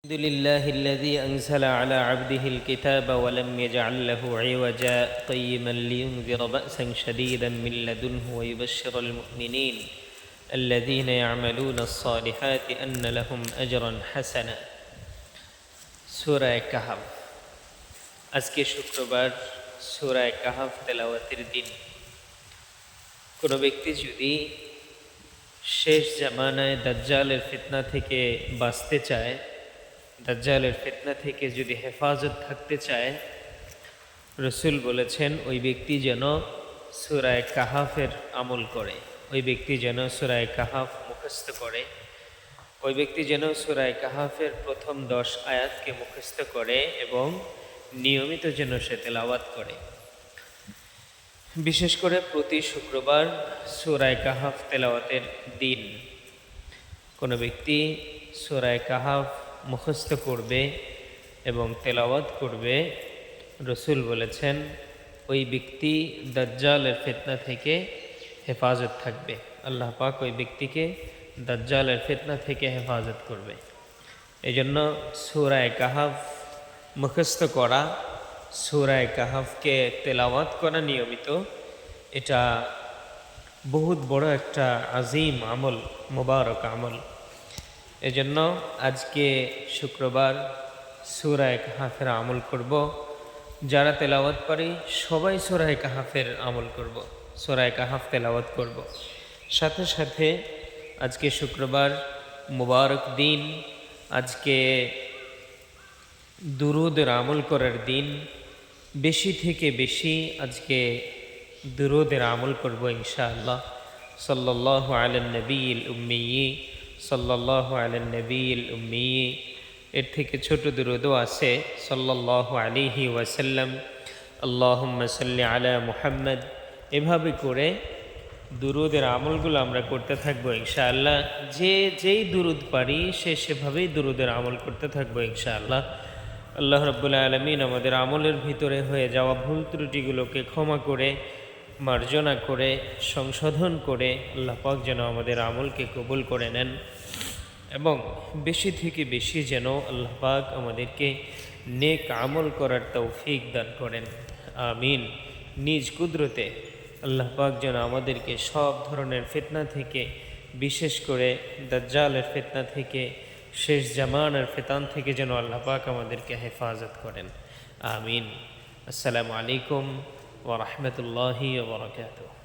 الحمد لله الذي أنزل على عبده الكتاب ولم يجعل له عوجا قيما لينذر بأسا شديدا من لدنه ويبشر المؤمنين الذين يعملون الصالحات أن لهم أجرا حسنا سورة كهف আজকে শুক্রবার সূরা কাহফ তেলাওয়াতের দিন। কোনো ব্যক্তি যদি শেষ জামানায় দাজ্জালের ফিতনা থেকে বাঁচতে চায়, দাজ্জালের ফিতনা থেকে যদি হেফাজত থাকতে চায়, রসুল বলেছেন ওই ব্যক্তি যেন সূরা কাহফের আমল করে, ওই ব্যক্তি যেন সূরা কাহফ মুখস্থ করে, ওই ব্যক্তি যেন সূরা কাহফের প্রথম 10 আয়াতকে মুখস্থ করে এবং নিয়মিত যেন সে তেলাওয়াত করে। বিশেষ করে প্রতি শুক্রবার সূরা কাহফ তেলাওয়াতের দিন কোনো ব্যক্তি সূরা কাহফ মুখস্থ করবে এবং তেলাওয়াত করবে, রসুল বলেছেন ওই ব্যক্তি দাজ্জালের ফিতনা থেকে হেফাজত থাকবে। আল্লাহ পাক ওই ব্যক্তিকে দাজ্জালের ফিতনা থেকে হেফাজত করবে। এজন্য সূরা কাহফ মুখস্থ করা, সূরা কাহফকে তেলাওয়াত করা নিয়মিত, এটা বহুত বড় একটা আজিম আমল, মুবারক আমল। এজন্য আজকে শুক্রবার সূরা কাহফের আমল করব। যারা তেলাওয়াত পারি সবাই সূরা কাহফের আমল করব, সূরা কাহফ তেলাওয়াত করব। সাথে সাথে আজকে শুক্রবার মুবারক দিন, আজকে দুরূদের আমল করার দিন। বেশি থেকে বেশি আজকে দুরূদের আমল করব ইনশাআল্লাহ। সাল্লাল্লাহু আলান নবিয়্যিল উম্মিয়্যি, সাল্লাল্লাহু আলান নবিয়্যিল উম্মিয়্যি। এর থেকে ছোট দুরূদও আছে, সাল্লাল্লাহু আলাইহি ওয়াসাল্লাম, আল্লাহুম্মা সাল্লি আলা মুহাম্মদ। এভাবে করে দুরূদের আমলগুলো আমরা করতে থাকবো ইনশাআল্লাহ। যেই দুরূদ পারি সেভাবেই দুরূদের আমল করতে থাকবো ইনশাআল্লাহ। আল্লাহ রাব্বুল আলামিন আমাদের আমলের ভিতরে হয়ে যাওয়া ভুল ত্রুটিগুলোকে ক্ষমা করে, মার্জনা করে, সংশোধন করে আল্লাহ পাক যেন আমাদের আমলকে কবুল করে নেন এবং বেশি থেকে বেশি যেন আল্লাহ পাক আমাদেরকে নেক আমল করার তৌফিক দান করেন, আমিন। নিজ কুদরতে আল্লাহ পাক যেন আমাদেরকে সব ধরনের ফিতনা থেকে, বিশেষ করে দাজ্জালের ফিতনা থেকে, শেষ জামানার ফিতান থেকে যেন আল্লাহ পাক আমাদেরকে হেফাজত করেন, আমিন। আসসালামু আলাইকুম ওয়া রাহমাতুল্লাহি ওয়া বারাকাতুহু।